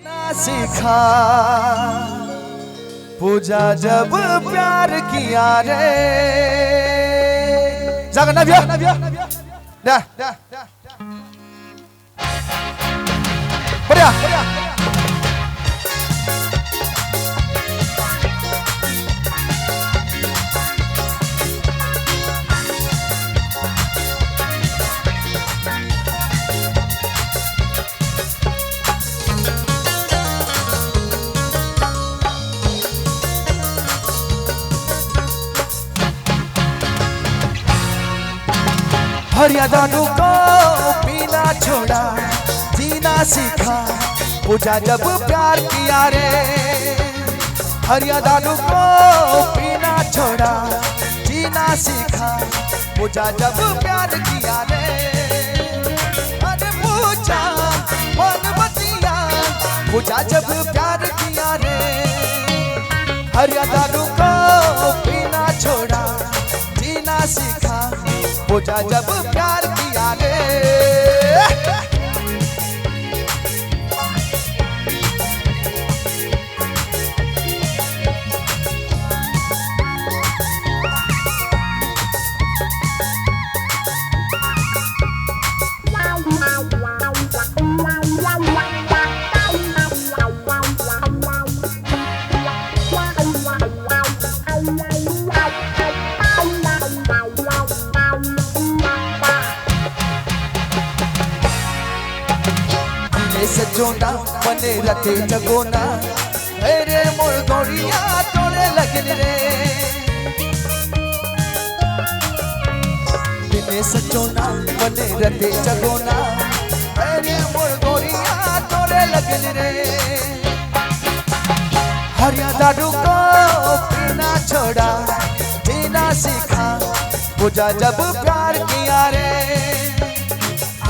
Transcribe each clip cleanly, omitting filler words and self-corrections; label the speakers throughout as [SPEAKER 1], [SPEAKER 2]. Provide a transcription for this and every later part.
[SPEAKER 1] सीखा पूजा जब प्यार किया रे जागा नव्या दा बढ़िया हरिया दानू को पीना छोड़ा जीना सीखा पूजा जब प्यार किया रे हरिया दानू को पीना छोड़ा जीना सीखा पूजा जब प्यार किया रे अरे पूजा मन बतिया पूजा जब प्यार किया रे हरिया दानू को पीना छोड़ा जीना सीखा पूजा जब प्यार किया रे सजोना बने रखे जगोना मेरे मोर गोरिया तोड़े लगन रे बिने सजोना बने रखे जगोना मेरे मोर गोरिया तोड़े लगन रे हरिया दारू को पीना छोड़ा जीना सीखा पूजा जब प्यार किया रे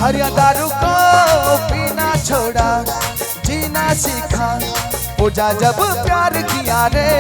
[SPEAKER 1] हरिया दारू को पीना छोड़ा जीना सीखा पूजा जब प्यार किया रे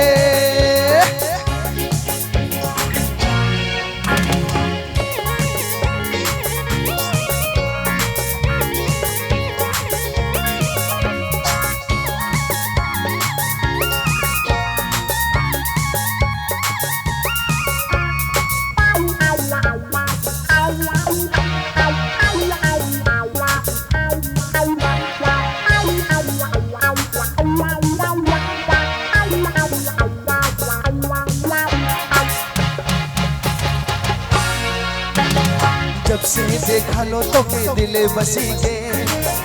[SPEAKER 1] जब से देखा लो तो के दिले बसी के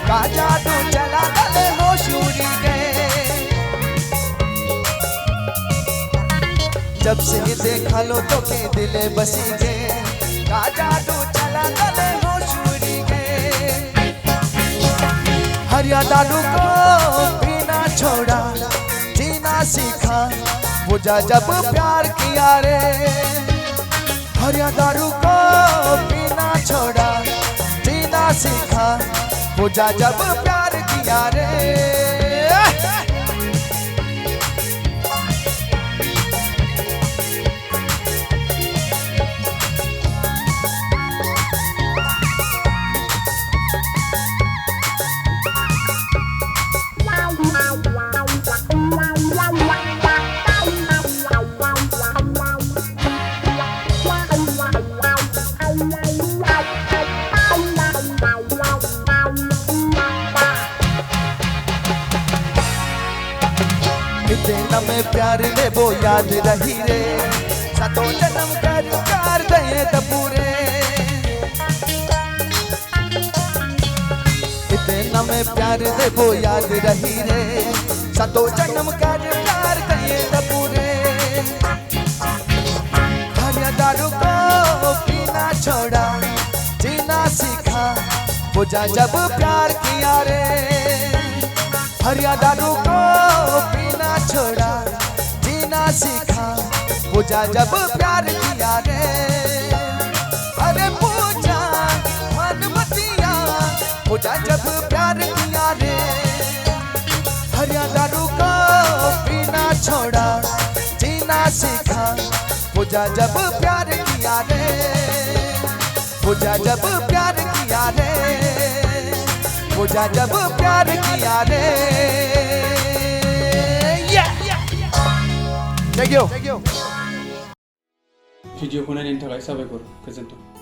[SPEAKER 1] का जादू चला गले होश उड़ी गए जब से देखा लो तो के दिले बसी के का जादू चला गले होश उड़ी गए हरिया दारू को पीना छोड़ा जीना सीखा पूजा जब प्यार किया रे हरिया दारू को पीना छोड़ा जीना सीखा पूजा जब प्यार किया रे इतना में प्यार ने वो याद रही रे सातों जन्म कर प्यार दे पूरे इतना में प्यार ने वो याद रही रे सातों जन्म कर प्यार दे पूरे हरिया दारू को पीना छोड़ा जीना सीखा पूजा जब प्यार किया रे हरिया दारू को पीना छोड़ा जीना सीखा पूजा जब प्यार किया रे अरे पूजा मन बतिया पूजा जब प्यार किया रे हरिया दारू को पीना छोड़ा जीना सीखा पूजा जब प्यार किया रे पूजा जब प्यार किया रे बुझा जब प्यार किया रे। Thank you.
[SPEAKER 2] भिडिअखौ नायनायनि थाखाय साबायखर, गोजोन्थों।